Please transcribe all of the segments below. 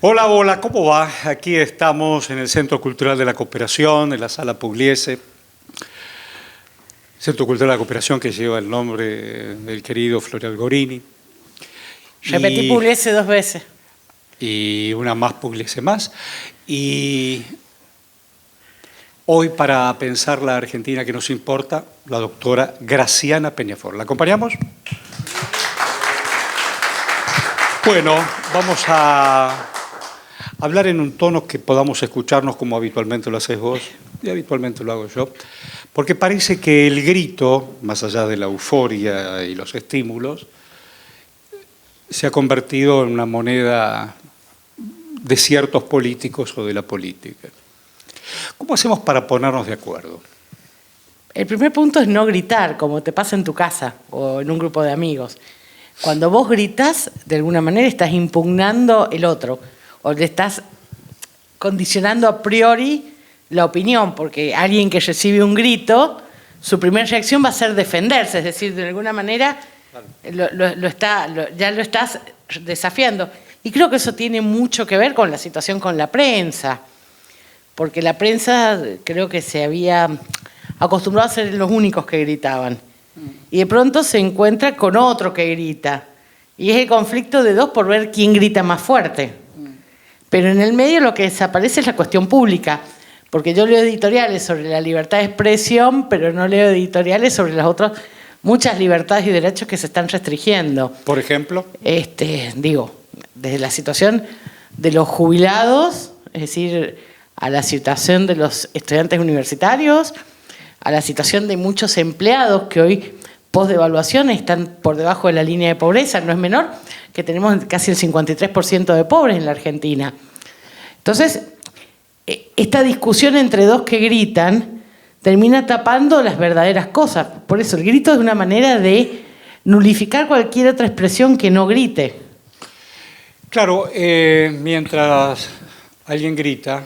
Hola, hola, ¿cómo va? Aquí estamos en el Centro Cultural de la Cooperación, en la Sala Pugliese. Centro Cultural de la Cooperación que lleva el nombre del querido Floreal Gorini. Repetí Pugliese 2 veces. Y una más Pugliese más. Y hoy, para pensar la Argentina que nos importa, la doctora Graciana Peñafort. ¿La acompañamos? Bueno, vamos a hablar en un tono que podamos escucharnos como habitualmente lo haces vos y habitualmente lo hago yo, porque parece que el grito, más allá de la euforia y los estímulos, se ha convertido en una moneda de ciertos políticos o de la política. ¿Cómo hacemos para ponernos de acuerdo? El primer punto es no gritar, como te pasa en tu casa o en un grupo de amigos. Cuando vos gritas, de alguna manera estás impugnando el otro o le estás condicionando a priori la opinión, porque alguien que recibe un grito, su primera reacción va a ser defenderse, es decir, de alguna manera ya lo estás desafiando. Y creo que eso tiene mucho que ver con la situación con la prensa, porque la prensa creo que se había acostumbrado a ser los únicos que gritaban. Y de pronto se encuentra con otro que grita. Y es el conflicto de dos por ver quién grita más fuerte. Pero en el medio lo que desaparece es la cuestión pública. Porque yo leo editoriales sobre la libertad de expresión, pero no leo editoriales sobre las otras muchas libertades y derechos que se están restringiendo. Por ejemplo. Desde la situación de los jubilados, es decir, a la situación de los estudiantes universitarios, a la situación de muchos empleados que hoy, post-devaluación, están por debajo de la línea de pobreza. No es menor que tenemos casi el 53% de pobres en la Argentina. Entonces, esta discusión entre dos que gritan termina tapando las verdaderas cosas. Por eso el grito es una manera de nulificar cualquier otra expresión que no grite. Claro, mientras alguien grita,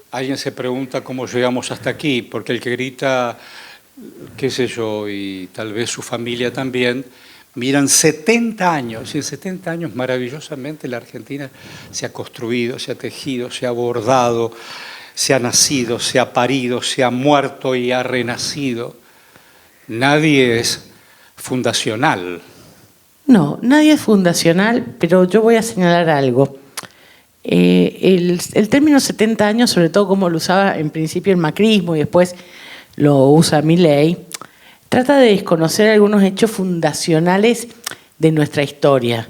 alguien se pregunta cómo llegamos hasta aquí, porque el que grita, qué sé yo, y tal vez su familia también, miran 70 años, y en 70 años maravillosamente la Argentina se ha construido, se ha tejido, se ha bordado, se ha nacido, se ha parido, se ha muerto y ha renacido. Nadie es fundacional. No, nadie es fundacional, pero yo voy a señalar algo. El término 70 años, sobre todo como lo usaba en principio el macrismo y después lo usa Milei, trata de desconocer algunos hechos fundacionales de nuestra historia.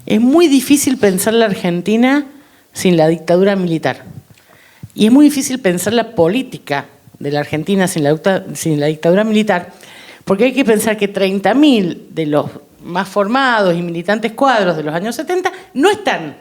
Es muy difícil pensar la Argentina sin la dictadura militar. Y es muy difícil pensar la política de la Argentina sin la dictadura militar, porque hay que pensar que 30.000 de los más formados y militantes cuadros de los años 70 no están.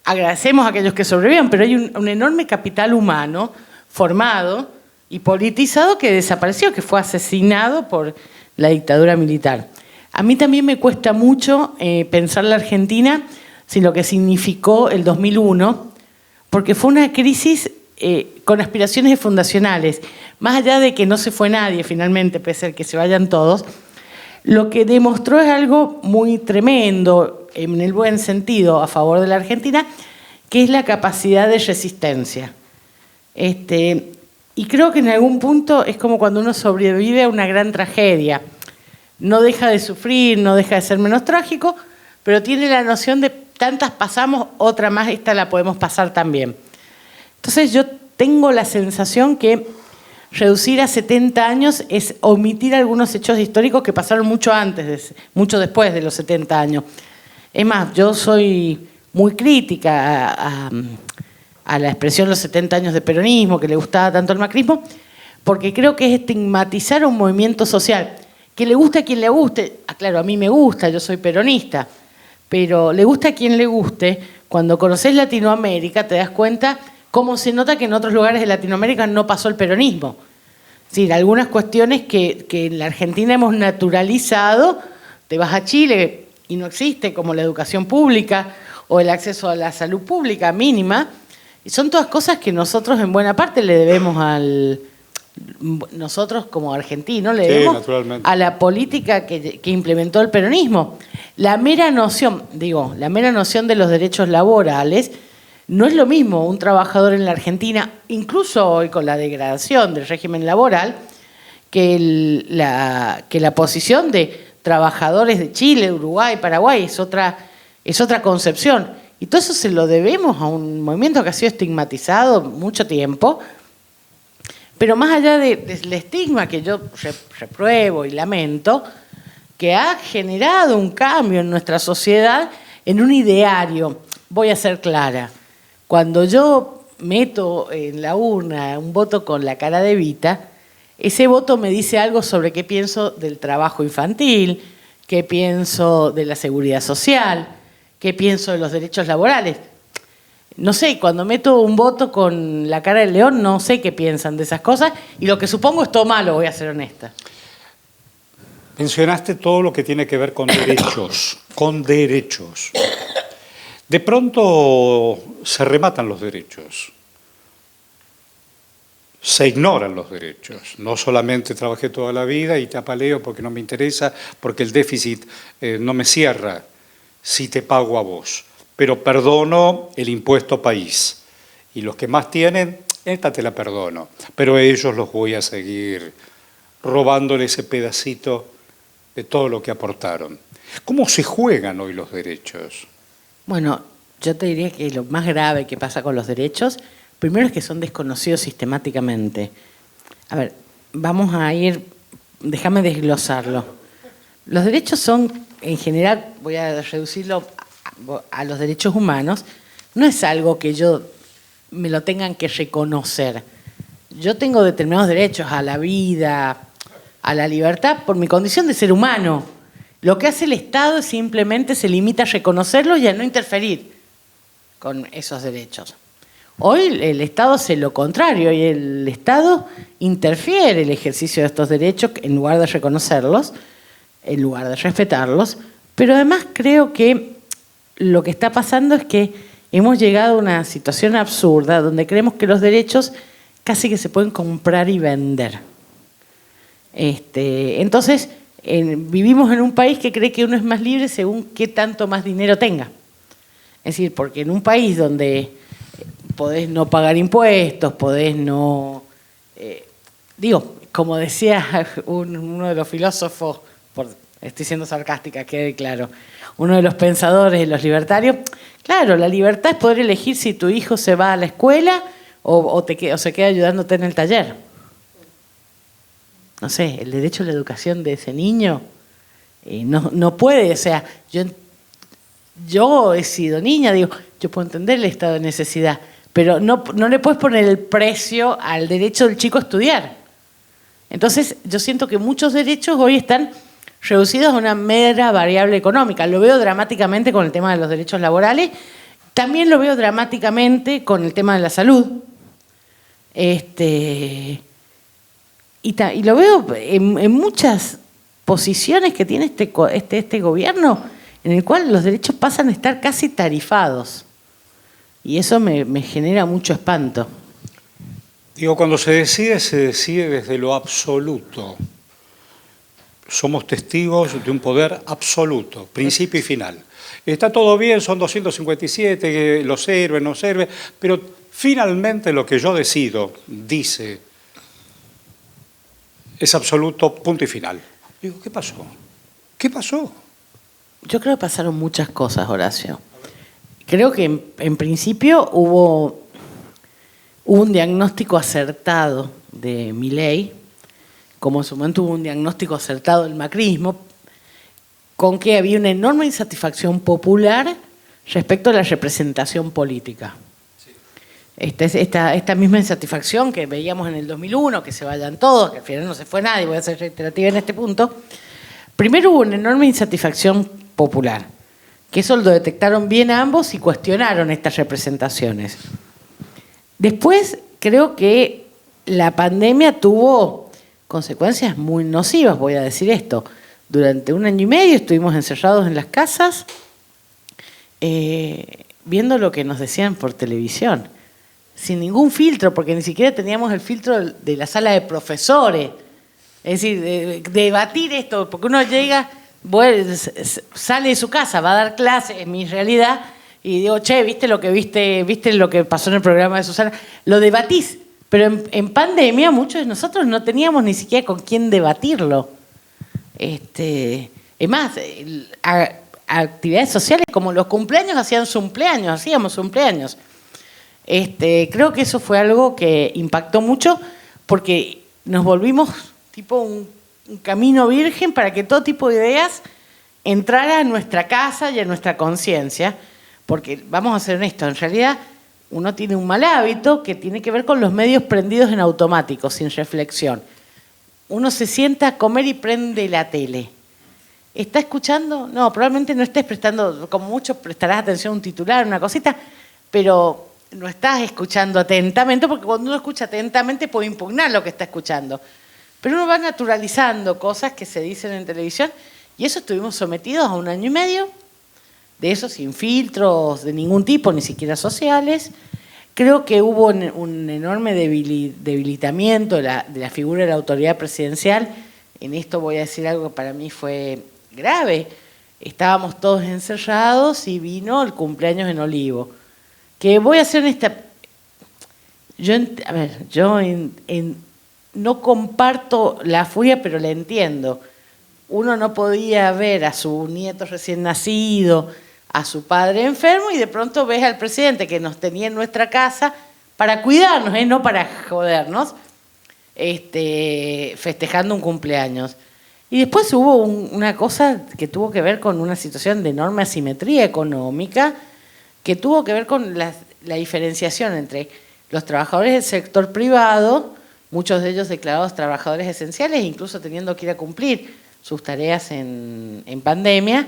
Agradecemos a aquellos que sobreviven, pero hay un enorme capital humano formado y politizado que desapareció, que fue asesinado por la dictadura militar. A mí también me cuesta mucho pensar la Argentina sin lo que significó el 2001, porque fue una crisis con aspiraciones fundacionales. Más allá de que no se fue nadie finalmente, pese a que se vayan todos, lo que demostró es algo muy tremendo, en el buen sentido, a favor de la Argentina, que es la capacidad de resistencia. Y creo que en algún punto es como cuando uno sobrevive a una gran tragedia. No deja de sufrir, no deja de ser menos trágico, pero tiene la noción de tantas pasamos, otra más, esta la podemos pasar también. Entonces yo tengo la sensación que reducir a 70 años es omitir algunos hechos históricos que pasaron mucho después de los 70 años. Es más, yo soy muy crítica a la expresión los 70 años de peronismo, que le gustaba tanto el macrismo, porque creo que es estigmatizar a un movimiento social, que le guste a quien le guste. Claro, a mí me gusta, yo soy peronista, pero le gusta a quien le guste. Cuando conoces Latinoamérica te das cuenta cómo se nota que en otros lugares de Latinoamérica no pasó el peronismo. Es decir, algunas cuestiones que en la Argentina hemos naturalizado, te vas a Chile y no existe, como la educación pública o el acceso a la salud pública mínima, y son todas cosas que nosotros en buena parte le debemos nosotros como argentinos, le debemos a la política que implementó el peronismo. la mera noción de los derechos laborales no es lo mismo un trabajador en la Argentina, incluso hoy con la degradación del régimen laboral, que la posición de trabajadores de Chile, Uruguay, Paraguay, es otra concepción. Y todo eso se lo debemos a un movimiento que ha sido estigmatizado mucho tiempo, pero más allá del estigma que yo repruebo y lamento, que ha generado un cambio en nuestra sociedad en un ideario. Voy a ser clara. Cuando yo meto en la urna un voto con la cara de Evita, ese voto me dice algo sobre qué pienso del trabajo infantil, qué pienso de la seguridad social, qué pienso de los derechos laborales. No sé, cuando meto un voto con la cara del león, no sé qué piensan de esas cosas y lo que supongo es todo malo, voy a ser honesta. Mencionaste todo lo que tiene que ver con derechos, con derechos. De pronto se rematan los derechos, se ignoran los derechos. No solamente trabajé toda la vida y te apaleo porque no me interesa, porque el déficit no me cierra si te pago a vos, pero perdono el impuesto país. Y los que más tienen, esta te la perdono, pero a ellos los voy a seguir robándole ese pedacito de todo lo que aportaron. ¿Cómo se juegan hoy los derechos? Bueno, yo te diría que lo más grave que pasa con los derechos, primero es que son desconocidos sistemáticamente. A ver, vamos a ir, déjame desglosarlo. Los derechos son, en general, voy a reducirlo a los derechos humanos, no es algo que yo me lo tengan que reconocer. Yo tengo determinados derechos a la vida, a la libertad, por mi condición de ser humano. Lo que hace el Estado es simplemente se limita a reconocerlos y a no interferir con esos derechos. Hoy el Estado hace lo contrario y el Estado interfiere en el ejercicio de estos derechos en lugar de reconocerlos, en lugar de respetarlos, pero además creo que lo que está pasando es que hemos llegado a una situación absurda donde creemos que los derechos casi que se pueden comprar y vender. Entonces, vivimos en un país que cree que uno es más libre según qué tanto más dinero tenga. Es decir, porque en un país donde podés no pagar impuestos, podés no... como decía uno de los filósofos, estoy siendo sarcástica, quede claro, uno de los pensadores de los libertarios, claro, la libertad es poder elegir si tu hijo se va a la escuela o se queda ayudándote en el taller. No sé, el derecho a la educación de ese niño no puede, o sea, yo he sido niña, digo, yo puedo entender el estado de necesidad, pero no le puedes poner el precio al derecho del chico a estudiar. Entonces, yo siento que muchos derechos hoy están reducidos a una mera variable económica. Lo veo dramáticamente con el tema de los derechos laborales, también lo veo dramáticamente con el tema de la salud. Y lo veo en muchas posiciones que tiene este gobierno, en el cual los derechos pasan a estar casi tarifados. Y eso me genera mucho espanto. Digo, cuando se decide desde lo absoluto. Somos testigos de un poder absoluto, principio y final. Está todo bien, son 257, lo sirve, no sirve, pero finalmente lo que yo decido, dice, es absoluto, punto y final. Digo, ¿qué pasó? ¿Qué pasó? Yo creo que pasaron muchas cosas, Horacio. Creo que en principio hubo un diagnóstico acertado de Milei, como en su momento hubo un diagnóstico acertado del macrismo, con que había una enorme insatisfacción popular respecto a la representación política. Esta misma insatisfacción que veíamos en el 2001, que se vayan todos, que al final no se fue nadie, voy a ser reiterativa en este punto. Primero hubo una enorme insatisfacción popular, que eso lo detectaron bien ambos y cuestionaron estas representaciones. Después creo que la pandemia tuvo consecuencias muy nocivas, voy a decir esto. Durante 1 año y medio estuvimos encerrados en las casas viendo lo que nos decían por televisión, sin ningún filtro, porque ni siquiera teníamos el filtro de la sala de profesores. Es decir, de debatir esto, porque uno llega sale de su casa, va a dar clase, en mi realidad, y digo, che, ¿viste lo que pasó en el programa de Susana? Lo debatís, pero en pandemia muchos de nosotros no teníamos ni siquiera con quién debatirlo. Es más, actividades sociales como los cumpleaños, hacíamos cumpleaños. Creo que eso fue algo que impactó mucho porque nos volvimos tipo un camino virgen para que todo tipo de ideas entrara a nuestra casa y a nuestra conciencia, porque vamos a ser honestos, en realidad uno tiene un mal hábito que tiene que ver con los medios prendidos en automático, sin reflexión. Uno se sienta a comer y prende la tele. ¿Está escuchando? No, probablemente no estés prestando, como mucho prestarás atención a un titular, una cosita, pero no estás escuchando atentamente, porque cuando uno escucha atentamente puede impugnar lo que está escuchando. Pero uno va naturalizando cosas que se dicen en televisión y eso estuvimos sometidos a 1 año y medio, de eso sin filtros de ningún tipo, ni siquiera sociales. Creo que hubo un enorme debilitamiento de la figura de la autoridad presidencial. En esto voy a decir algo que para mí fue grave. Estábamos todos encerrados y vino el cumpleaños en Olivo. Que voy a hacer yo no comparto la furia, pero la entiendo. Uno no podía ver a su nieto recién nacido, a su padre enfermo, y de pronto ves al presidente que nos tenía en nuestra casa para cuidarnos, no para jodernos, festejando un cumpleaños. Y después hubo una cosa que tuvo que ver con una situación de enorme asimetría económica, que tuvo que ver con la diferenciación entre los trabajadores del sector privado, muchos de ellos declarados trabajadores esenciales, incluso teniendo que ir a cumplir sus tareas en pandemia,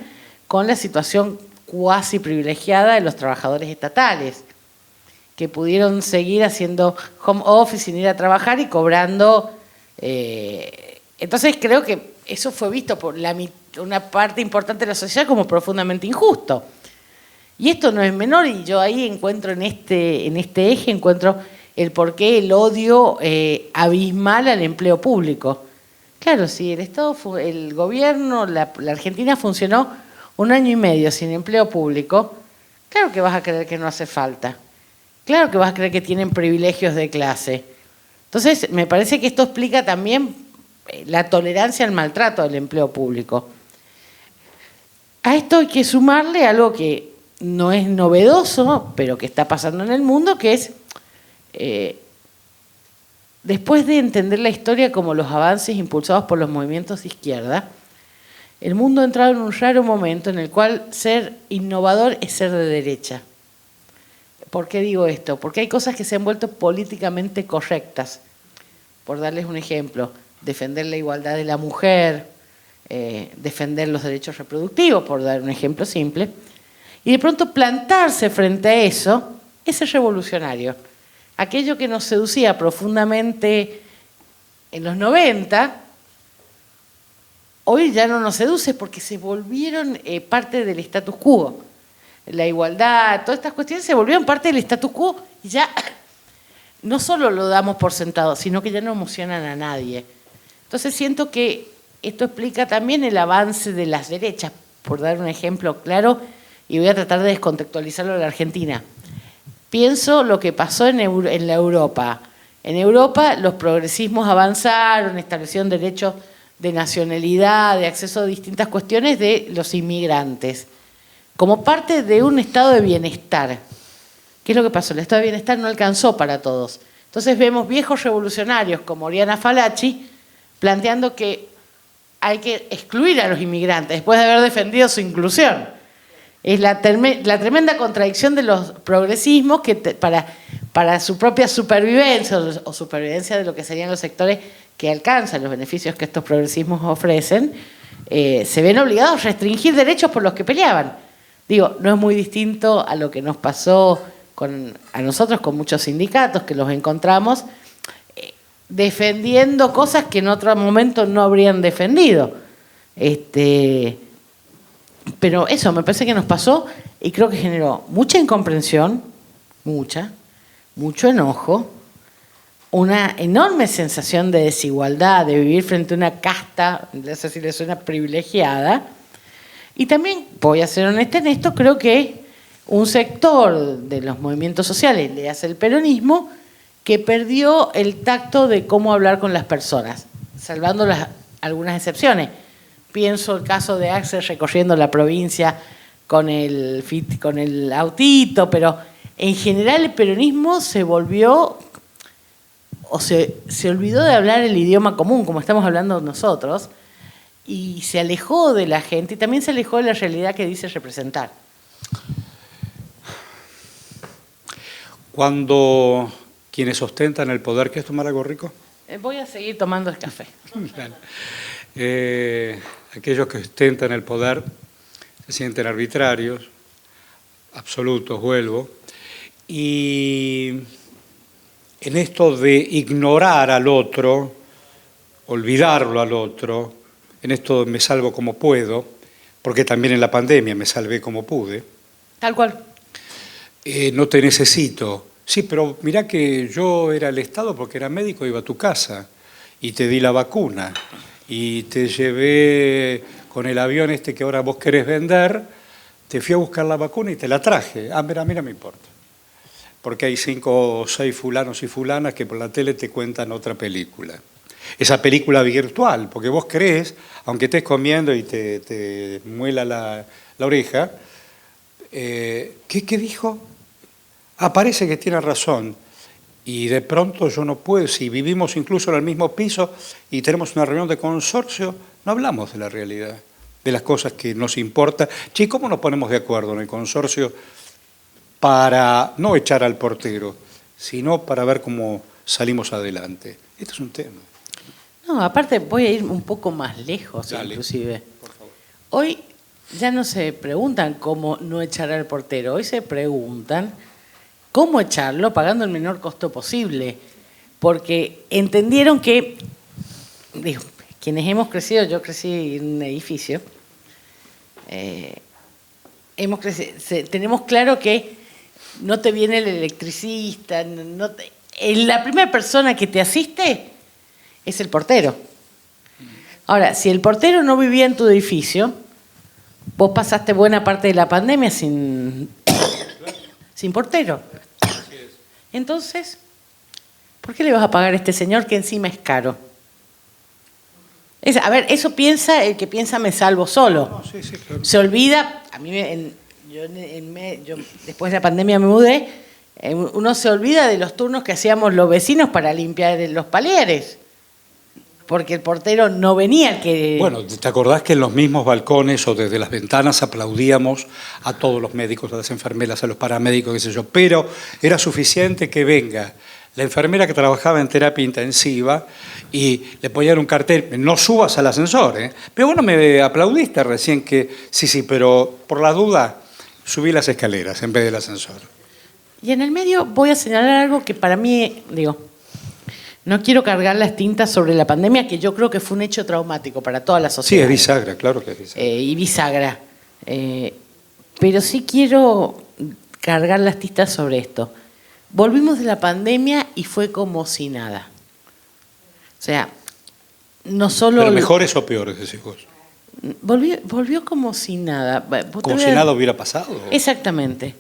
con la situación cuasi privilegiada de los trabajadores estatales, que pudieron seguir haciendo home office sin ir a trabajar y cobrando. Entonces creo que eso fue visto por una parte importante de la sociedad como profundamente injusto. Y esto no es menor, y yo ahí encuentro en este eje, encuentro el porqué el odio abismal al empleo público. Claro, si el gobierno, la Argentina funcionó 1 año y medio sin empleo público, claro que vas a creer que no hace falta. Claro que vas a creer que tienen privilegios de clase. Entonces, me parece que esto explica también la tolerancia al maltrato del empleo público. A esto hay que sumarle algo que no es novedoso, pero que está pasando en el mundo, que es, después de entender la historia como los avances impulsados por los movimientos de izquierda, el mundo ha entrado en un raro momento en el cual ser innovador es ser de derecha. ¿Por qué digo esto? Porque hay cosas que se han vuelto políticamente correctas. Por darles un ejemplo, defender la igualdad de la mujer, defender los derechos reproductivos, por dar un ejemplo simple. Y de pronto plantarse frente a eso es ser revolucionario. Aquello que nos seducía profundamente en los 90, hoy ya no nos seduce porque se volvieron parte del status quo. La igualdad, todas estas cuestiones se volvieron parte del status quo y ya no solo lo damos por sentado, sino que ya no emocionan a nadie. Entonces siento que esto explica también el avance de las derechas, por dar un ejemplo claro, y voy a tratar de descontextualizarlo en la Argentina. Pienso lo que pasó en la Europa. En Europa los progresismos avanzaron, establecieron derechos de nacionalidad, de acceso a distintas cuestiones de los inmigrantes, como parte de un estado de bienestar. ¿Qué es lo que pasó? El estado de bienestar no alcanzó para todos. Entonces vemos viejos revolucionarios como Oriana Fallaci planteando que hay que excluir a los inmigrantes después de haber defendido su inclusión. Es la tremenda contradicción de los progresismos que para su propia supervivencia o supervivencia de lo que serían los sectores que alcanzan los beneficios que estos progresismos ofrecen, se ven obligados a restringir derechos por los que peleaban. Digo, no es muy distinto a lo que nos pasó a nosotros con muchos sindicatos, que los encontramos defendiendo cosas que en otro momento no habrían defendido. Pero eso me parece que nos pasó y creo que generó mucha incomprensión, mucho enojo, una enorme sensación de desigualdad, de vivir frente a una casta, no sé si le suena, privilegiada, Y también, voy a ser honesta en esto, creo que un sector de los movimientos sociales, le hace el peronismo, que perdió el tacto de cómo hablar con las personas, salvando algunas excepciones. Pienso el caso de Axel recorriendo la provincia con el autito, pero en general el peronismo se volvió, o se olvidó de hablar el idioma común, como estamos hablando nosotros, y se alejó de la gente y también se alejó de la realidad que dice representar. Cuando quienes ostentan el poder, ¿quieres tomar algo rico? Voy a seguir tomando el café. Aquellos que ostentan el poder se sienten arbitrarios, absolutos, vuelvo, y en esto de ignorar al otro, olvidarlo al otro, en esto me salvo como puedo, porque también en la pandemia me salvé como pude. Tal cual. No te necesito. Sí, pero mirá que yo era el Estado porque era médico, iba a tu casa y te di la vacuna y te llevé con el avión este que ahora vos querés vender, te fui a buscar la vacuna y te la traje. Ah, mira, no me importa. Porque hay 5 o 6 fulanos y fulanas que por la tele te cuentan otra película. Esa película virtual, porque vos crees, aunque estés comiendo y te muela la oreja, ¿qué dijo? Ah, parece que tiene razón. Y de pronto yo no puedo, si vivimos incluso en el mismo piso y tenemos una reunión de consorcio, no hablamos de la realidad, de las cosas que nos importan. Che, ¿cómo nos ponemos de acuerdo en el consorcio para no echar al portero, sino para ver cómo salimos adelante? Este es un tema. No, aparte voy a ir un poco más lejos. Dale, inclusive. Por favor. Hoy ya no se preguntan cómo no echar al portero, hoy se preguntan cómo echarlo pagando el menor costo posible, porque entendieron que, digo, quienes hemos crecido, yo crecí en un edificio, tenemos claro que no te viene el electricista, la primera persona que te asiste es el portero. Ahora, si el portero no vivía en tu edificio, vos pasaste buena parte de la pandemia sin portero. Entonces, ¿por qué le vas a pagar a este señor que encima es caro? A ver, eso piensa el que piensa me salvo solo. No, sí, claro. Se olvida, a mí yo después de la pandemia me mudé, uno se olvida de los turnos que hacíamos los vecinos para limpiar los palieres, porque el portero no venía. Bueno, ¿te acordás que en los mismos balcones o desde las ventanas aplaudíamos a todos los médicos, a las enfermeras, a los paramédicos, qué sé yo? Pero era suficiente que venga la enfermera que trabajaba en terapia intensiva y le ponían un cartel, no subas al ascensor, ¿eh? Pero bueno, me aplaudiste recién que, sí, pero por la duda subí las escaleras en vez del ascensor. Y en el medio voy a señalar algo que para mí, no quiero cargar las tintas sobre la pandemia, que yo creo que fue un hecho traumático para toda la sociedad. Sí, es bisagra, claro que es bisagra. Y bisagra. Pero sí quiero cargar las tintas sobre esto. Volvimos de la pandemia y fue como si nada. O sea, no solo... ¿Pero mejores o peores, decís vos? Volvió como si nada. ¿Como si nada hubiera pasado? Exactamente.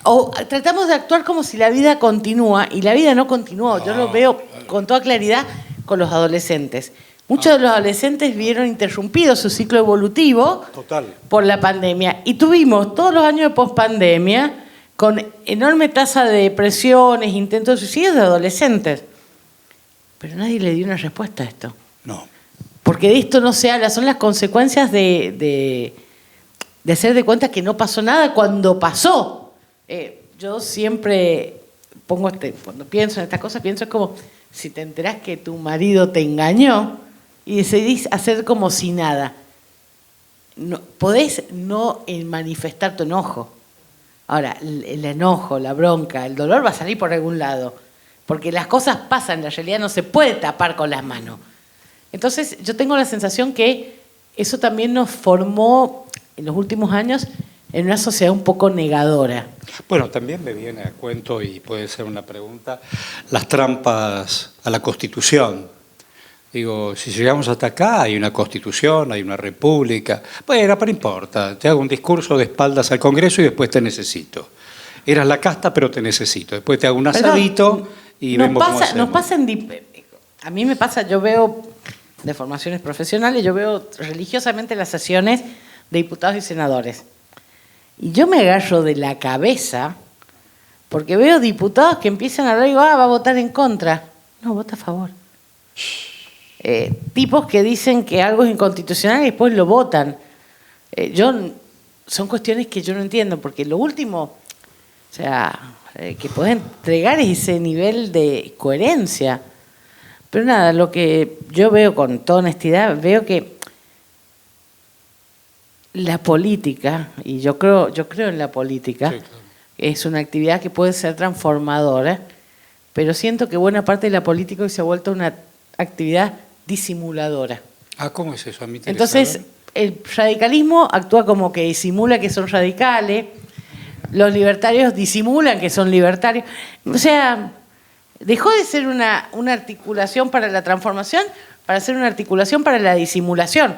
O tratamos de actuar como si la vida continúa y la vida no continuó. Yo lo veo con toda claridad con los adolescentes. Muchos de los adolescentes vieron interrumpido su ciclo evolutivo por la pandemia. Y tuvimos todos los años de pospandemia con enorme tasa de depresiones, intentos de suicidio de adolescentes. Pero nadie le dio una respuesta a esto. No. Porque de esto no se habla, son las consecuencias de hacer de cuenta que no pasó nada cuando pasó. Yo siempre pongo cuando pienso en estas cosas, pienso es como si te enterás que tu marido te engañó y decidís hacer como si nada. No, podés no manifestar tu enojo. Ahora, el enojo, la bronca, el dolor va a salir por algún lado, porque las cosas pasan, la realidad no se puede tapar con las manos. Entonces, yo tengo la sensación que eso también nos formó en los últimos años en una sociedad un poco negadora. Bueno, también me viene a cuento, y puede ser una pregunta, las trampas a la Constitución. Digo, si llegamos hasta acá, hay una constitución, hay una república. Bueno, pero no importa, te hago un discurso de espaldas al Congreso y después te necesito. Eras la casta, pero te necesito. Después te hago un asadito y vemos cómo hacemos. A mí me pasa, yo veo de formaciones profesionales, yo veo religiosamente las sesiones de diputados y senadores. Y yo me agarro de la cabeza porque veo diputados que empiezan a hablar y digo, va a votar en contra. No, vota a favor. Tipos que dicen que algo es inconstitucional y después lo votan. Son cuestiones que yo no entiendo, porque lo último, o sea, que podés entregar es ese nivel de coherencia. Pero nada, lo que yo veo con toda honestidad, veo que la política, y yo creo en la política, sí, claro, es una actividad que puede ser transformadora, pero siento que buena parte de la política hoy se ha vuelto una actividad disimuladora. ¿Cómo es eso? A mí entonces, el radicalismo actúa como que disimula que son radicales, los libertarios disimulan que son libertarios. O sea, dejó de ser una articulación para la transformación para ser una articulación para la disimulación.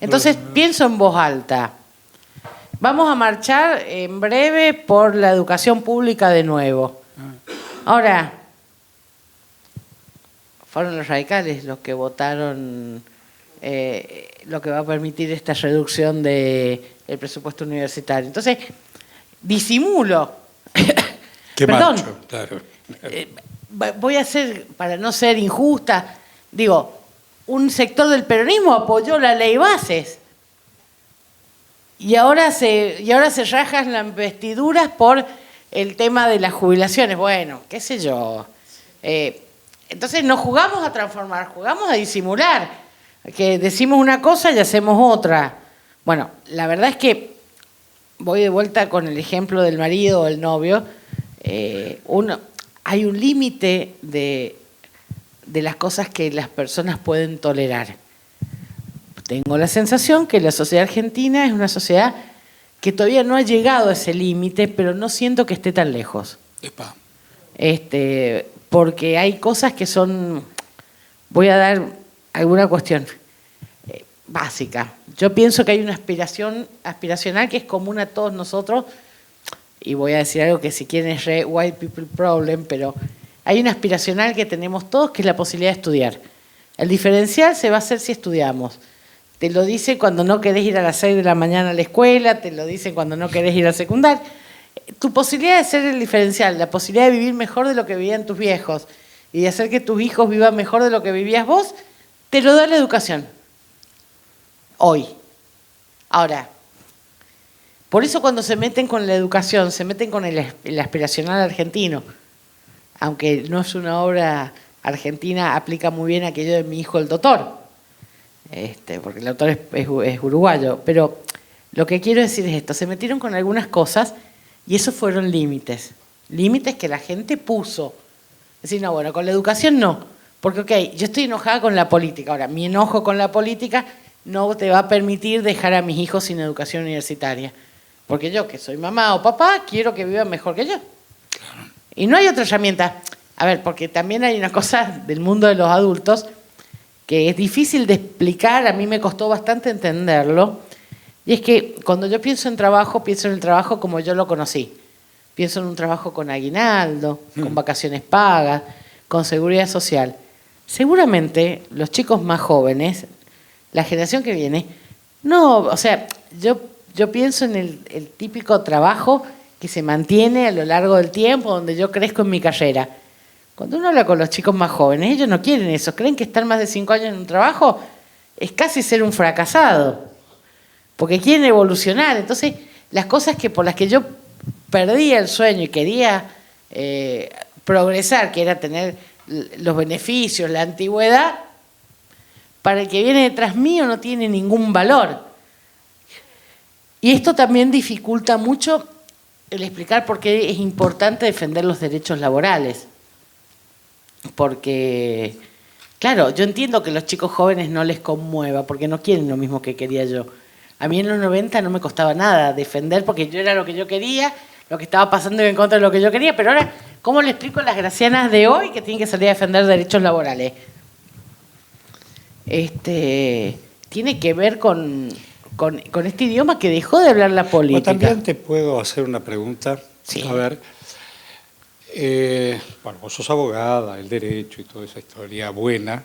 Entonces, pienso en voz alta. Vamos a marchar en breve por la educación pública de nuevo. Ahora, fueron los radicales los que votaron lo que va a permitir esta reducción del presupuesto universitario. Entonces, disimulo. Qué Perdón, macho, claro. Voy a hacer, para no ser injusta, digo, un sector del peronismo apoyó la ley Bases y ahora se rajan las vestiduras por el tema de las jubilaciones. Bueno, qué sé yo. Entonces no jugamos a transformar, jugamos a disimular, que decimos una cosa y hacemos otra. Bueno, la verdad es que voy de vuelta con el ejemplo del marido o el novio. Hay un límite de las cosas que las personas pueden tolerar. Tengo la sensación que la sociedad argentina es una sociedad que todavía no ha llegado a ese límite, pero no siento que esté tan lejos. Epa. Porque hay cosas que son... Voy a dar alguna cuestión básica. Yo pienso que hay una aspiracional que es común a todos nosotros, y voy a decir algo que si quieren es re white people problem, pero hay una aspiracional que tenemos todos, que es la posibilidad de estudiar. El diferencial se va a hacer si estudiamos. Te lo dice cuando no querés ir a las 6 de la mañana a la escuela, te lo dicen cuando no querés ir al secundario. Tu posibilidad de ser el diferencial, la posibilidad de vivir mejor de lo que vivían tus viejos y de hacer que tus hijos vivan mejor de lo que vivías vos, te lo da la educación. Hoy. Ahora, por eso cuando se meten con la educación, se meten con el aspiracional argentino, aunque no es una obra argentina, aplica muy bien aquello de mi hijo el doctor, porque el autor es uruguayo, pero lo que quiero decir es esto, se metieron con algunas cosas y esos fueron límites que la gente puso. Es decir, no, bueno, con la educación no, porque ok, yo estoy enojada con la política, ahora mi enojo con la política no te va a permitir dejar a mis hijos sin educación universitaria, porque yo que soy mamá o papá quiero que vivan mejor que yo. Claro. Y no hay otra herramienta. A ver, porque también hay una cosa del mundo de los adultos que es difícil de explicar, a mí me costó bastante entenderlo, y es que cuando yo pienso en el trabajo como yo lo conocí. Pienso en un trabajo con aguinaldo, con vacaciones pagas, con seguridad social. Seguramente los chicos más jóvenes, la generación que viene, no, o sea, yo pienso en el típico trabajo que se mantiene a lo largo del tiempo, donde yo crezco en mi carrera. Cuando uno habla con los chicos más jóvenes, ellos no quieren eso. Creen que estar más de 5 años en un trabajo es casi ser un fracasado, porque quieren evolucionar. Entonces, las cosas por las que yo perdía el sueño y quería progresar, que era tener los beneficios, la antigüedad, para el que viene detrás mío no tiene ningún valor. Y esto también dificulta mucho el explicar por qué es importante defender los derechos laborales. Porque, claro, yo entiendo que a los chicos jóvenes no les conmueva, porque no quieren lo mismo que quería yo. A mí en los 90 no me costaba nada defender, porque yo era lo que yo quería, lo que estaba pasando iba en contra de lo que yo quería, pero ahora, ¿cómo le explico a las gracianas de hoy que tienen que salir a defender derechos laborales? tiene que ver con este idioma que dejó de hablar la política. También te puedo hacer una pregunta. Sí. A ver, bueno, vos sos abogada, el derecho y toda esa historia buena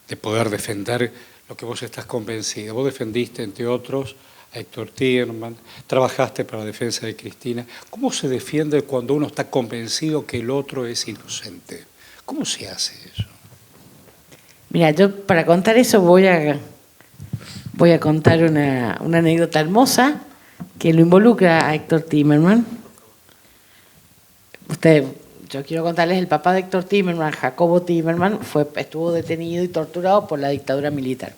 de poder defender lo que vos estás convencida. Vos defendiste, entre otros, a Héctor Timerman, trabajaste para la defensa de Cristina. ¿Cómo se defiende cuando uno está convencido que el otro es inocente? ¿Cómo se hace eso? Mira, yo para contar eso voy a contar una anécdota hermosa que lo involucra a Héctor Timerman. Yo quiero contarles, el papá de Héctor Timerman, Jacobo Timerman, estuvo detenido y torturado por la dictadura militar.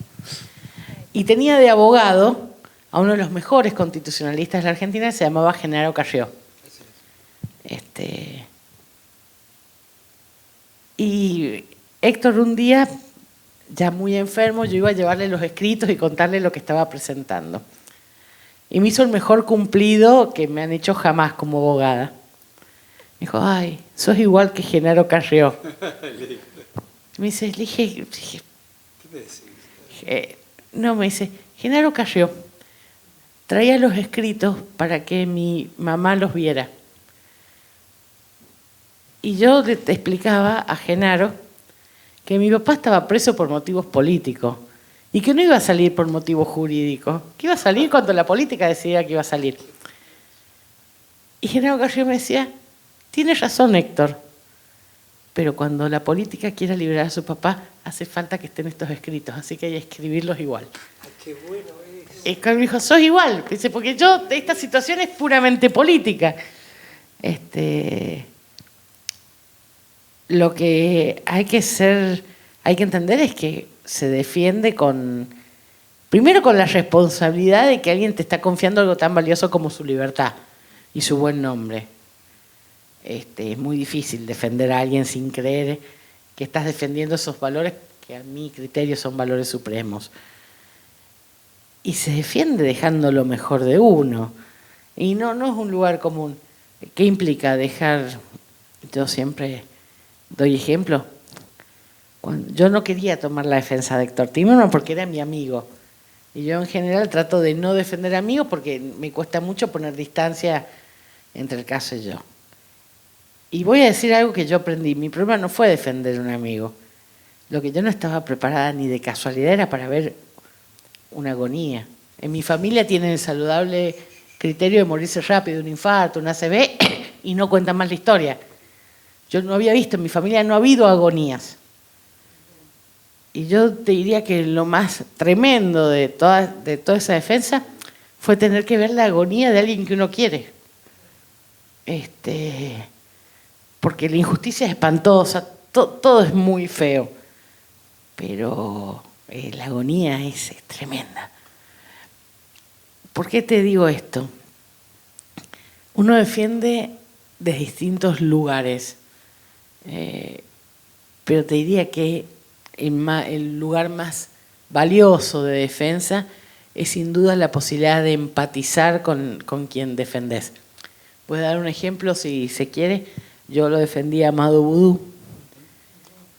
Y tenía de abogado a uno de los mejores constitucionalistas de la Argentina, que se llamaba Genaro Carrió. Y Héctor un día, ya muy enfermo, yo iba a llevarle los escritos y contarle lo que estaba presentando. Y me hizo el mejor cumplido que me han hecho jamás como abogada. Me dijo, ay, sos igual que Genaro Carrió. Me dice, le dije, ¿qué te decís? No, me dice, Genaro Carrió traía los escritos para que mi mamá los viera. Y yo le explicaba a Genaro que mi papá estaba preso por motivos políticos y que no iba a salir por motivos jurídicos, que iba a salir cuando la política decidiera que iba a salir. Y Genaro Carrió me decía, tienes razón, Héctor, pero cuando la política quiera liberar a su papá, hace falta que estén estos escritos, así que hay que escribirlos igual. Ay, qué bueno es. Y me dijo, sos igual, dice, porque esta situación es puramente política. Lo que hay que entender es que se defiende primero con la responsabilidad de que alguien te está confiando algo tan valioso como su libertad y su buen nombre. Es muy difícil defender a alguien sin creer que estás defendiendo esos valores que a mi criterio son valores supremos. Y se defiende dejando lo mejor de uno. Y no es un lugar común. ¿Qué implica dejar? Yo siempre doy ejemplo. Yo no quería tomar la defensa de Héctor Timerman porque era mi amigo. Y yo en general trato de no defender amigos porque me cuesta mucho poner distancia entre el caso y yo. Y voy a decir algo que yo aprendí. Mi problema no fue defender a un amigo. Lo que yo no estaba preparada ni de casualidad era para ver una agonía. En mi familia tienen el saludable criterio de morirse rápido, un infarto, un ACV, y no cuentan más la historia. Yo no había visto, en mi familia no ha habido agonías. Y yo te diría que lo más tremendo de toda esa defensa fue tener que ver la agonía de alguien que uno quiere. Porque la injusticia es espantosa, todo es muy feo, pero la agonía es tremenda. ¿Por qué te digo esto? Uno defiende de distintos lugares, pero te diría que el lugar más valioso de defensa es sin duda la posibilidad de empatizar con quien defendés. Voy a dar un ejemplo si se quiere. Yo lo defendí a Amado Vudú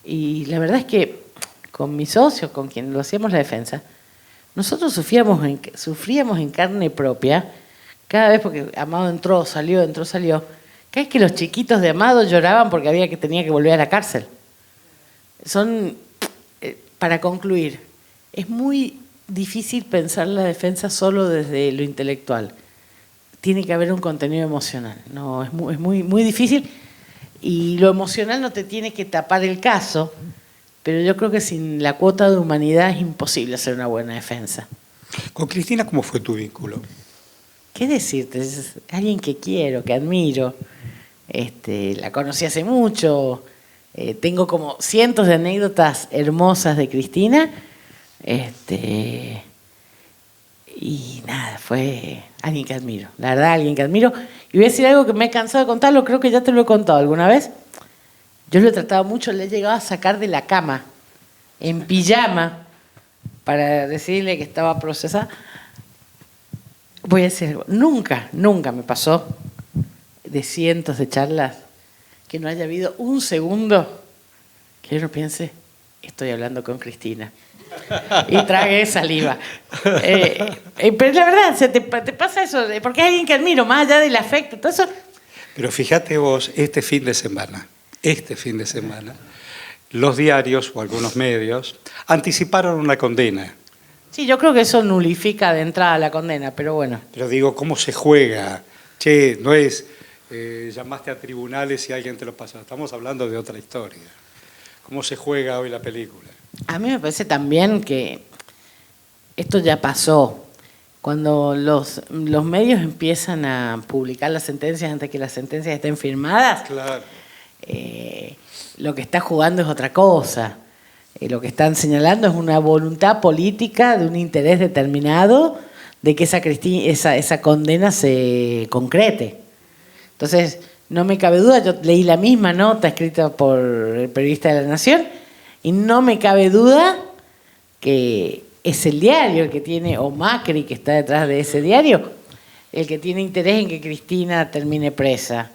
y la verdad es que con mi socio, con quien lo hacíamos la defensa, nosotros sufríamos en carne propia cada vez, porque Amado entró, salió. Cada vez que los chiquitos de Amado lloraban porque tenía que volver a la cárcel. Para concluir, es muy difícil pensar la defensa solo desde lo intelectual. Tiene que haber un contenido emocional. No, es muy difícil. Y lo emocional no te tiene que tapar el caso, pero yo creo que sin la cuota de humanidad es imposible hacer una buena defensa. ¿Con Cristina cómo fue tu vínculo? ¿Qué decirte? Es alguien que quiero, que admiro. La conocí hace mucho. Tengo como cientos de anécdotas hermosas de Cristina. Y nada, fue alguien que admiro. La verdad, alguien que admiro. Y voy a decir algo que me he cansado de contarlo, creo que ya te lo he contado alguna vez. Yo lo he tratado mucho, le he llegado a sacar de la cama, en pijama, para decirle que estaba procesada. Voy a decir algo, nunca me pasó de cientos de charlas que no haya habido un segundo que yo no piense, estoy hablando con Cristina. Y tragué saliva. Pero la verdad, te pasa eso, porque es alguien que admiro, más allá del afecto, todo eso. Pero fíjate vos, este fin de semana, los diarios o algunos medios anticiparon una condena. Sí, yo creo que eso nulifica de entrada la condena, pero bueno. Pero digo, ¿cómo se juega? Che, no es llamaste a tribunales y alguien te lo pasa. Estamos hablando de otra historia. ¿Cómo se juega hoy la película? A mí me parece también que esto ya pasó. Cuando los medios empiezan a publicar las sentencias antes que las sentencias estén firmadas, claro. Lo que está jugando es otra cosa. Lo que están señalando es una voluntad política de un interés determinado de que esa condena se concrete. Entonces, no me cabe duda, yo leí la misma nota escrita por el periodista de La Nación y no me cabe duda que es el diario el que tiene, o Macri que está detrás de ese diario, el que tiene interés en que Cristina termine presa.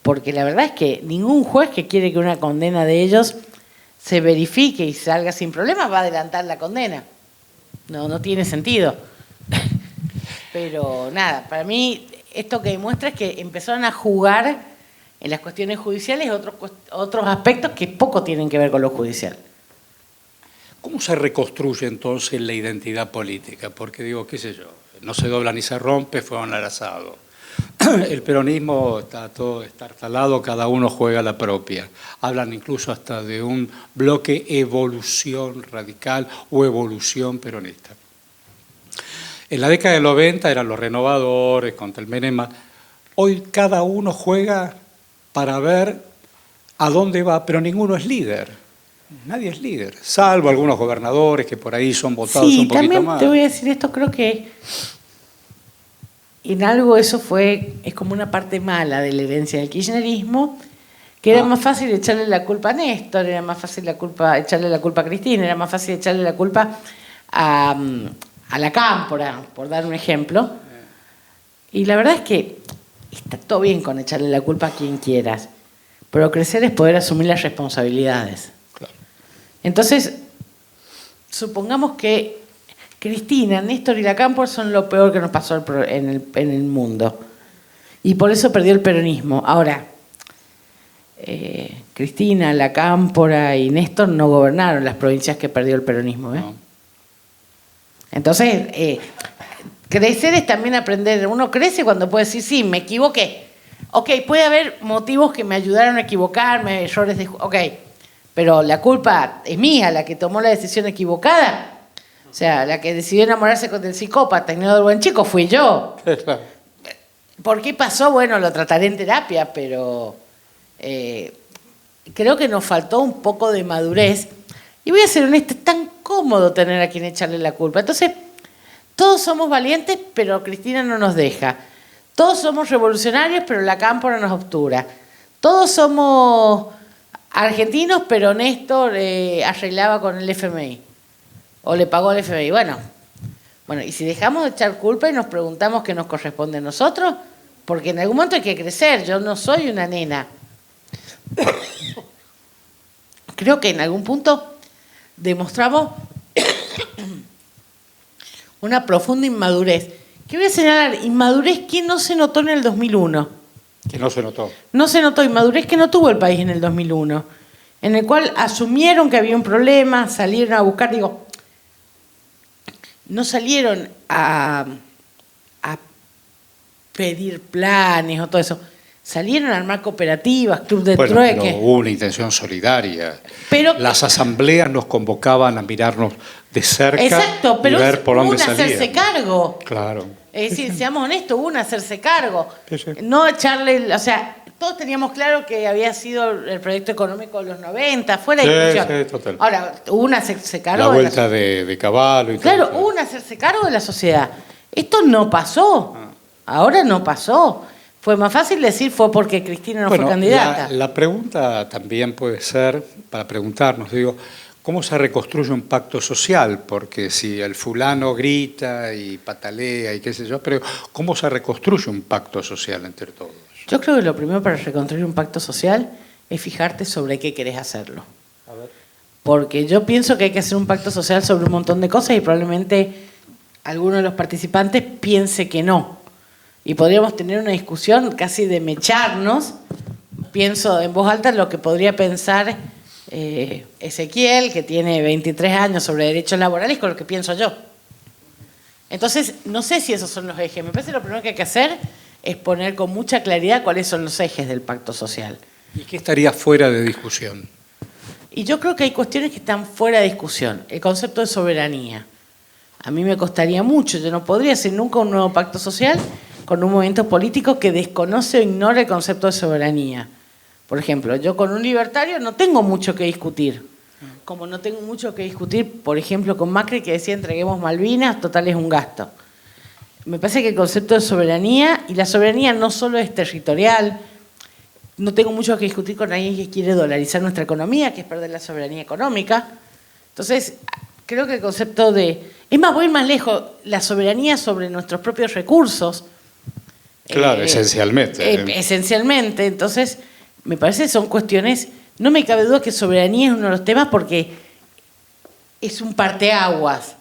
Porque la verdad es que ningún juez que quiere que una condena de ellos se verifique y salga sin problemas va a adelantar la condena. No tiene sentido. Pero nada, para mí esto que demuestra es que empezaron a jugar en las cuestiones judiciales otros aspectos que poco tienen que ver con lo judicial. ¿Cómo se reconstruye entonces la identidad política? Porque digo, qué sé yo, no se dobla ni se rompe, fueron al asado. El peronismo está todo estartalado, cada uno juega la propia. Hablan incluso hasta de un bloque evolución radical o evolución peronista. En la década del 90 eran los renovadores contra el Menema. Hoy cada uno juega para ver a dónde va, pero ninguno es líder. Nadie es líder, salvo algunos gobernadores que por ahí son votados un poquito más. Sí, también te voy a decir esto, creo que en algo eso es como una parte mala de la herencia del kirchnerismo, que era más fácil echarle la culpa a Néstor, era más fácil echarle la culpa a Cristina, era más fácil echarle la culpa a la Cámpora, por dar un ejemplo. Y la verdad es que está todo bien con echarle la culpa a quien quieras, pero crecer es poder asumir las responsabilidades. Claro. Entonces, supongamos que Cristina, Néstor y la Cámpora son lo peor que nos pasó en el mundo. Y por eso perdió el peronismo. Ahora, Cristina, la Cámpora y Néstor no gobernaron las provincias que perdió el peronismo. No. Entonces, crecer es también aprender. Uno crece cuando puede decir, sí, me equivoqué. Ok, puede haber motivos que me ayudaron a equivocarme, errores de... Ok, pero la culpa es mía, la que tomó la decisión equivocada. O sea, la que decidió enamorarse con el psicópata y no del buen chico fui yo. ¿Por qué pasó? Bueno, lo trataré en terapia, pero creo que nos faltó un poco de madurez. Y voy a ser honesta, es tan cómodo tener a quien echarle la culpa. Entonces, todos somos valientes, pero Cristina no nos deja. Todos somos revolucionarios, pero la Cámpora nos obtura. Todos somos argentinos, pero Néstor arreglaba con el FMI. O le pagó al FMI. Bueno, y si dejamos de echar culpa y nos preguntamos qué nos corresponde a nosotros, porque en algún momento hay que crecer, yo no soy una nena. Creo que en algún punto demostramos una profunda inmadurez. ¿Qué voy a señalar? Inmadurez que no se notó en el 2001. Que no se notó. No se notó, inmadurez que no tuvo el país en el 2001, en el cual asumieron que había un problema, salieron a buscar, no salieron a pedir planes o todo eso. Salieron a armar cooperativas, club de trueque. Pero hubo una intención solidaria. Pero las asambleas nos convocaban a mirarnos de cerca. Exacto, pero y ver por dónde salía. Hacerse cargo. Claro. Es decir, seamos honestos, hubo un hacerse cargo. Sí, sí. No echarle, o sea, todos teníamos claro que había sido el proyecto económico de los 90, fue la discusión. Sí, total. Ahora, hubo un hacerse cargo. La vuelta de Caballo y claro, todo. Hubo un hacerse cargo de la sociedad. Esto no pasó. Ahora no pasó. Fue más fácil decir fue porque Cristina no fue candidata. La pregunta también puede ser, para preguntarnos, ¿cómo se reconstruye un pacto social? Porque si el fulano grita y patalea y qué sé yo, pero ¿cómo se reconstruye un pacto social entre todos? Yo creo que lo primero para reconstruir un pacto social es fijarte sobre qué querés hacerlo. A ver. porque yo pienso que hay que hacer un pacto social sobre un montón de cosas y probablemente alguno de los participantes piense que no. Y podríamos tener una discusión casi de mecharnos. Pienso en voz alta lo que podría pensar Ezequiel, que tiene 23 años, sobre derechos laborales, con lo que pienso yo. Entonces, no sé si esos son los ejes. Me parece que lo primero que hay que hacer es poner con mucha claridad cuáles son los ejes del pacto social. ¿Y qué estaría fuera de discusión? Y yo creo que hay cuestiones que están fuera de discusión. El concepto de soberanía. A mí me costaría mucho, yo no podría hacer nunca un nuevo pacto social con un movimiento político que desconoce o ignora el concepto de soberanía. Por ejemplo, yo con un libertario no tengo mucho que discutir. Como no tengo mucho que discutir, por ejemplo, con Macri, que decía entreguemos Malvinas, total es un gasto. Me parece que el concepto de soberanía, y la soberanía no solo es territorial, no tengo mucho que discutir con alguien que quiere dolarizar nuestra economía, que es perder la soberanía económica. Entonces, creo que el concepto de... Es más, voy más lejos, la soberanía sobre nuestros propios recursos. Claro, esencialmente. Esencialmente. Entonces, me parece que son cuestiones... No me cabe duda que soberanía es uno de los temas porque es un parteaguas.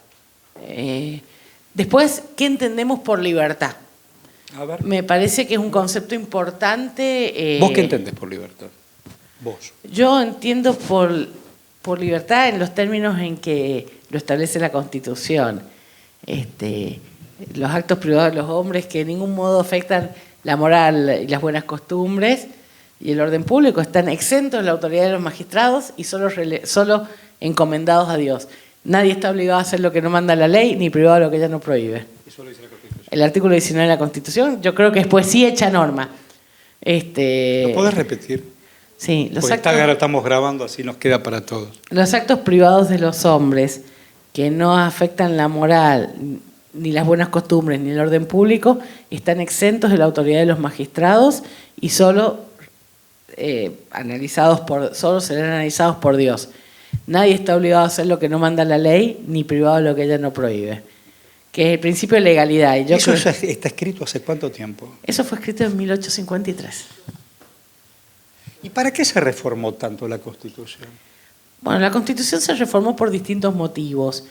Después, ¿qué entendemos por libertad? A ver. Me parece que es un concepto importante. ¿Vos qué entendés por libertad? Vos. Yo entiendo por libertad en los términos en que lo establece la Constitución. Los actos privados de los hombres que de ningún modo afectan la moral y las buenas costumbres y el orden público están exentos de la autoridad de los magistrados y solo encomendados a Dios. Nadie está obligado a hacer lo que no manda la ley, ni privado de lo que ella no prohíbe. Eso lo dice la Constitución. El artículo 19 de la Constitución, yo creo que es poesía hecha norma. ¿Lo podés repetir? Sí, estamos grabando, así nos queda para todos. Los actos privados de los hombres que no afectan la moral, ni las buenas costumbres, ni el orden público, están exentos de la autoridad de los magistrados y solo serán analizados por Dios. Nadie está obligado a hacer lo que no manda la ley, ni privado de lo que ella no prohíbe. Que es el principio de legalidad. Y ¿Eso ya está escrito hace cuánto tiempo? Eso fue escrito en 1853. ¿Y para qué se reformó tanto la Constitución? Bueno, la Constitución se reformó por distintos motivos.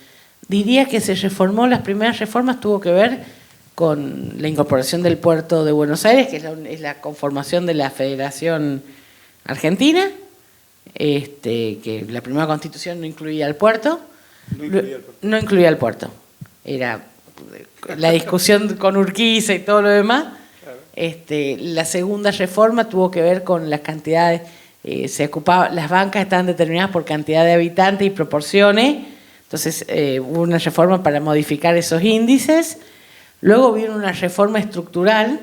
Diría que se reformó, las primeras reformas tuvo que ver con la incorporación del puerto de Buenos Aires, que es la conformación de la Federación Argentina, que la primera Constitución no incluía el puerto. No incluía el puerto. Era la discusión con Urquiza y todo lo demás. La segunda reforma tuvo que ver con las cantidades, las bancas estaban determinadas por cantidad de habitantes y proporciones, entonces hubo una reforma para modificar esos índices. Luego vino una reforma estructural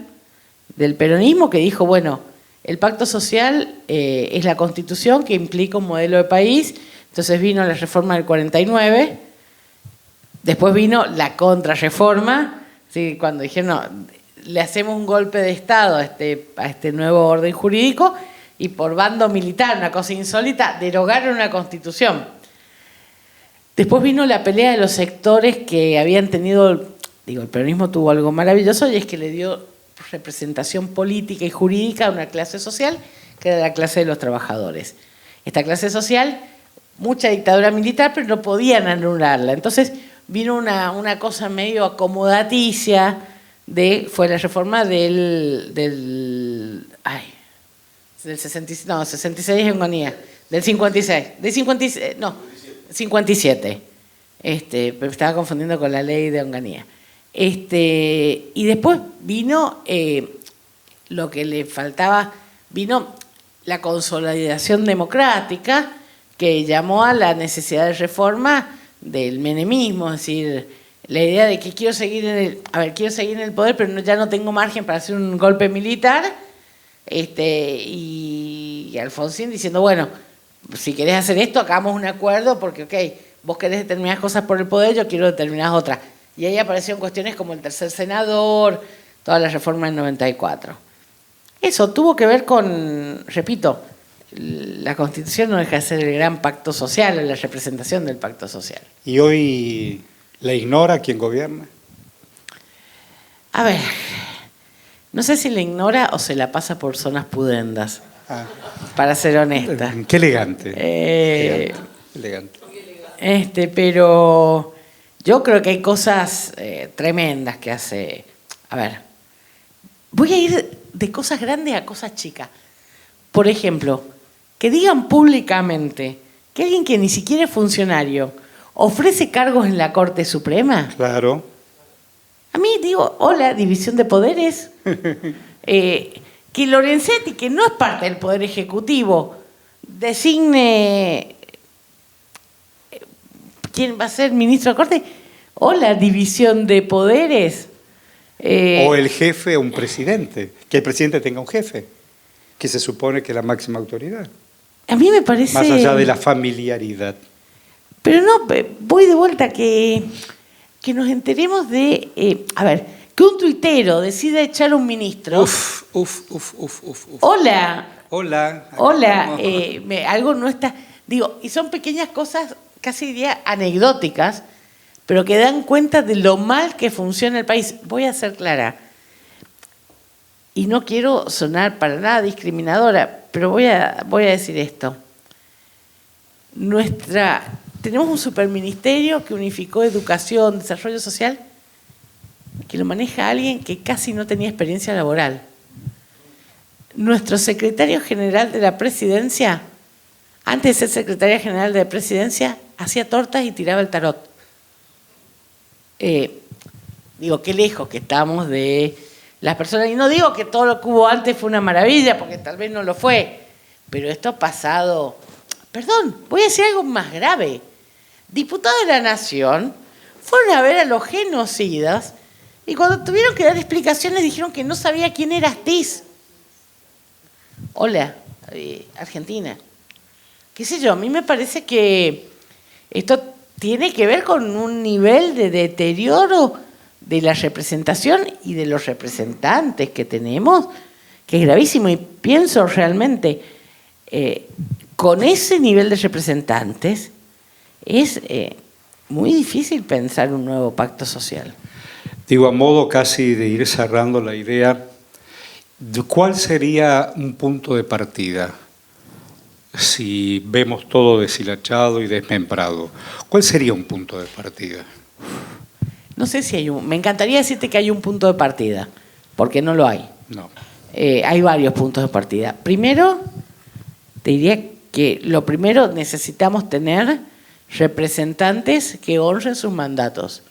del peronismo que dijo, bueno, el pacto social es la Constitución que implica un modelo de país, entonces vino la reforma del 49, después vino la contrarreforma, ¿sí? Cuando dijeron, no, le hacemos un golpe de Estado a este nuevo orden jurídico y por bando militar, una cosa insólita, derogaron una Constitución. Después vino la pelea de los sectores que habían tenido, el peronismo tuvo algo maravilloso y es que le dio representación política y jurídica a una clase social que era la clase de los trabajadores. Esta clase social, mucha dictadura militar, pero no podían anularla. Entonces vino una cosa medio acomodaticia, fue la reforma del 66 en Onganía, del 56, del 56, no, 57, pero estaba confundiendo con la ley de Onganía. Y después vino lo que le faltaba, vino la consolidación democrática que llamó a la necesidad de reforma del menemismo, es decir, la idea de que quiero seguir en el poder, pero ya no tengo margen para hacer un golpe militar, y Alfonsín diciendo, bueno, si querés hacer esto, hagamos un acuerdo, porque, vos querés determinadas cosas por el poder, yo quiero determinadas otras. Y ahí aparecieron cuestiones como el tercer senador, toda la reforma del 94. Eso tuvo que ver con, repito, la Constitución no deja de ser el gran pacto social, la representación del pacto social. ¿Y hoy la ignora quien gobierna? A ver, no sé si la ignora o se la pasa por zonas pudendas, para ser honesta. Qué elegante. Elegante. Pero yo creo que hay cosas tremendas que hace. A ver, voy a ir de cosas grandes a cosas chicas. Por ejemplo, que digan públicamente que alguien que ni siquiera es funcionario ofrece cargos en la Corte Suprema. Claro. A mí digo, hola, división de poderes. Que Lorenzetti, que no es parte del Poder Ejecutivo, designe quién va a ser ministro de Corte. Hola, división de poderes. O el jefe o un presidente. Que el presidente tenga un jefe, que se supone que es la máxima autoridad. A mí me parece... Más allá de la familiaridad. Pero no, voy de vuelta que nos enteremos de... a ver, que un tuitero decida echar a un ministro... Hola. Hola. Hola. Algo no está... Digo, y son pequeñas cosas, casi diría anecdóticas, pero que dan cuenta de lo mal que funciona el país. Voy a ser clara. Y no quiero sonar para nada discriminadora, pero voy a decir esto. Tenemos un superministerio que unificó educación, desarrollo social, que lo maneja alguien que casi no tenía experiencia laboral. Nuestro secretario general de la presidencia, antes de ser secretaria general de la presidencia, hacía tortas y tiraba el tarot. Digo, qué lejos que estamos de las personas. Y no digo que todo lo que hubo antes fue una maravilla, porque tal vez no lo fue. Pero esto ha pasado... Perdón, voy a decir algo más grave. Diputados de la Nación fueron a ver a los genocidas y cuando tuvieron que dar explicaciones dijeron que no sabía quién era Astiz. Hola, Argentina. Qué sé yo, a mí me parece que esto tiene que ver con un nivel de deterioro de la representación y de los representantes que tenemos, que es gravísimo. Y pienso realmente, con ese nivel de representantes, es muy difícil pensar un nuevo pacto social. Digo, a modo casi de ir cerrando la idea, ¿cuál sería un punto de partida? Si vemos todo deshilachado y desmembrado, ¿cuál sería un punto de partida? No sé si hay me encantaría decirte que hay un punto de partida, porque no lo hay. No. Hay varios puntos de partida. Primero, te diría que lo primero necesitamos tener representantes que honren sus mandatos.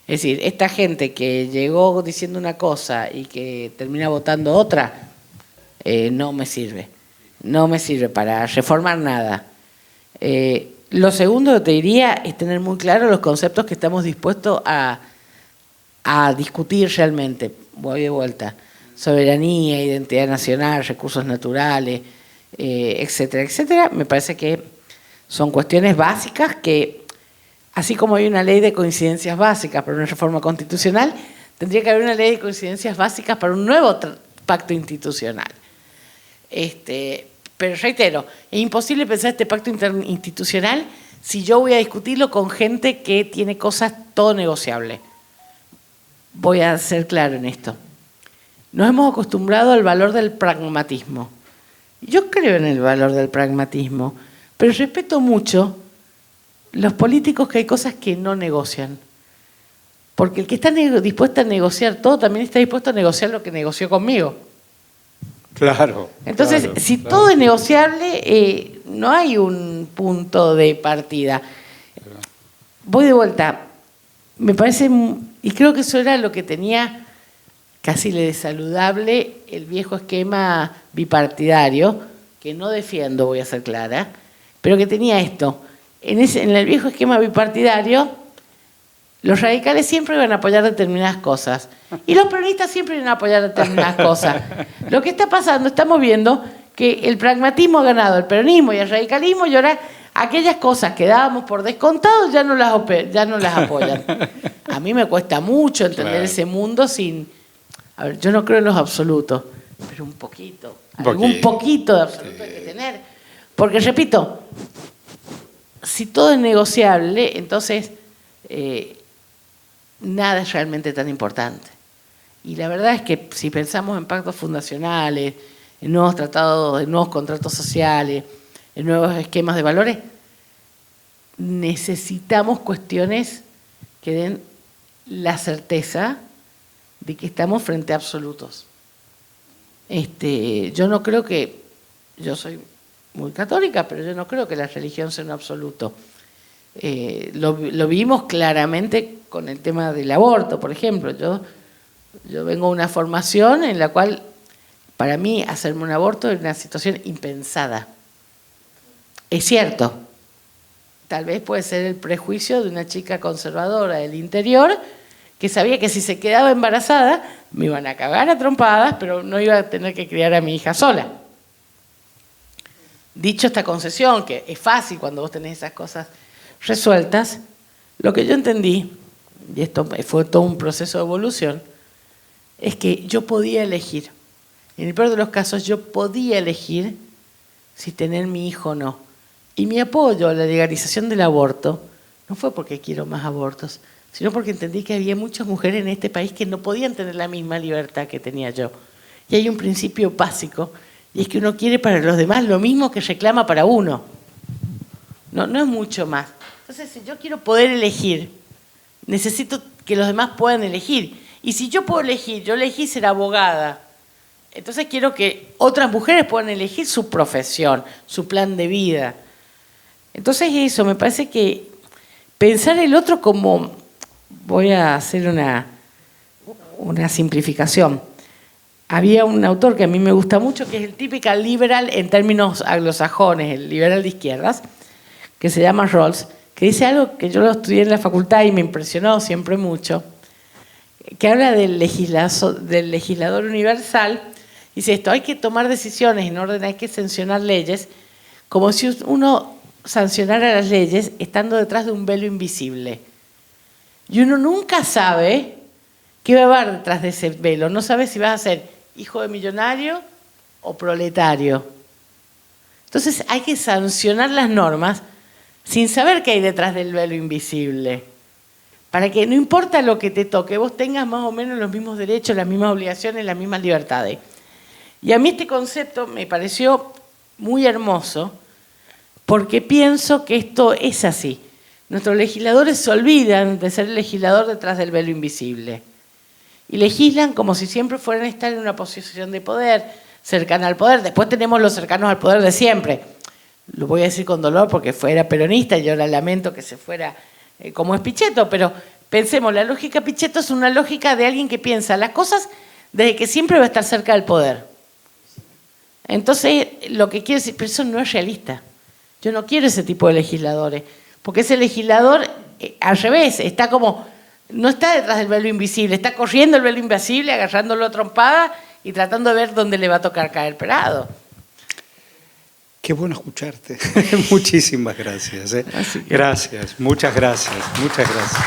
Es decir, esta gente que llegó diciendo una cosa y que termina votando otra, no me sirve. No me sirve para reformar nada. Lo segundo que te diría es tener muy claro los conceptos que estamos dispuestos a discutir realmente. Voy de vuelta. Soberanía, identidad nacional, recursos naturales, etcétera, etcétera. Me parece que son cuestiones básicas que, así como hay una ley de coincidencias básicas para una reforma constitucional, tendría que haber una ley de coincidencias básicas para un nuevo pacto institucional. Pero reitero, es imposible pensar este pacto interinstitucional si yo voy a discutirlo con gente que tiene cosas todo negociables. Voy a ser claro en esto. Nos hemos acostumbrado al valor del pragmatismo. Yo creo en el valor del pragmatismo, pero respeto mucho los políticos que hay cosas que no negocian. Porque el que está dispuesto a negociar todo también está dispuesto a negociar lo que negoció conmigo. Claro. Entonces, claro, si claro. todo es negociable, no hay un punto de partida. Voy de vuelta. Me parece, y creo que eso era lo que tenía casi de saludable el viejo esquema bipartidario, que no defiendo, voy a ser clara, pero que tenía esto. En el viejo esquema bipartidario, los radicales siempre iban a apoyar determinadas cosas y los peronistas siempre iban a apoyar determinadas cosas. Lo que está pasando, estamos viendo que el pragmatismo ha ganado el peronismo y el radicalismo, y ahora aquellas cosas que dábamos por descontado ya no las apoyan. A mí me cuesta mucho entender ese mundo sin... A ver, yo no creo en los absolutos, pero un poquito. Algún poquito de absoluto hay que tener. Porque, repito, si todo es negociable, entonces nada es realmente tan importante. Y la verdad es que si pensamos en pactos fundacionales, en nuevos tratados, en nuevos contratos sociales, en nuevos esquemas de valores, necesitamos cuestiones que den la certeza de que estamos frente a absolutos. Yo no creo que, yo soy muy católica, pero yo no creo que la religión sea un absoluto. Lo vimos claramente con el tema del aborto, por ejemplo. Yo vengo de una formación en la cual, para mí, hacerme un aborto es una situación impensada. Es cierto, tal vez puede ser el prejuicio de una chica conservadora del interior que sabía que si se quedaba embarazada me iban a cagar a trompadas, pero no iba a tener que criar a mi hija sola. Dicho esta concesión, que es fácil cuando vos tenés esas cosas resueltas, lo que yo entendí, y esto fue todo un proceso de evolución, es que yo podía elegir. En el peor de los casos, yo podía elegir si tener mi hijo o no. Y mi apoyo a la legalización del aborto no fue porque quiero más abortos, sino porque entendí que había muchas mujeres en este país que no podían tener la misma libertad que tenía yo. Y hay un principio básico, y es que uno quiere para los demás lo mismo que reclama para uno. No es mucho más. Entonces, si yo quiero poder elegir, necesito que los demás puedan elegir. Y si yo puedo elegir, yo elegí ser abogada, entonces quiero que otras mujeres puedan elegir su profesión, su plan de vida. Entonces eso, me parece que pensar el otro como, voy a hacer una simplificación. Había un autor que a mí me gusta mucho, que es el típico liberal en términos anglosajones, el liberal de izquierdas, que se llama Rawls, que dice algo que yo lo estudié en la facultad y me impresionó siempre mucho, que habla del legislador universal. Dice esto: hay que tomar decisiones en orden, hay que sancionar leyes, como si uno sancionara las leyes estando detrás de un velo invisible. Y uno nunca sabe qué va a haber detrás de ese velo. No sabe si vas a ser hijo de millonario o proletario. Entonces hay que sancionar las normas sin saber qué hay detrás del velo invisible. Para que no importa lo que te toque, vos tengas más o menos los mismos derechos, las mismas obligaciones, las mismas libertades. Y a mí este concepto me pareció muy hermoso, porque pienso que esto es así. Nuestros legisladores se olvidan de ser legislador detrás del velo invisible. Y legislan como si siempre fueran a estar en una posición de poder, cercana al poder. Después tenemos los cercanos al poder de siempre. Lo voy a decir con dolor porque era peronista y yo la lamento que se fuera como es Pichetto, pero pensemos, la lógica Pichetto es una lógica de alguien que piensa las cosas desde que siempre va a estar cerca del poder. Entonces, lo que quiero decir, pero eso no es realista. Yo no quiero ese tipo de legisladores, porque ese legislador, al revés, está como, no está detrás del velo invisible, está corriendo el velo invisible, agarrándolo a trompada y tratando de ver dónde le va a tocar caer parado. Qué bueno escucharte. Muchísimas gracias. Gracias, muchas gracias, muchas gracias.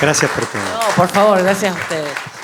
Gracias por todo. No, por favor, gracias a ustedes.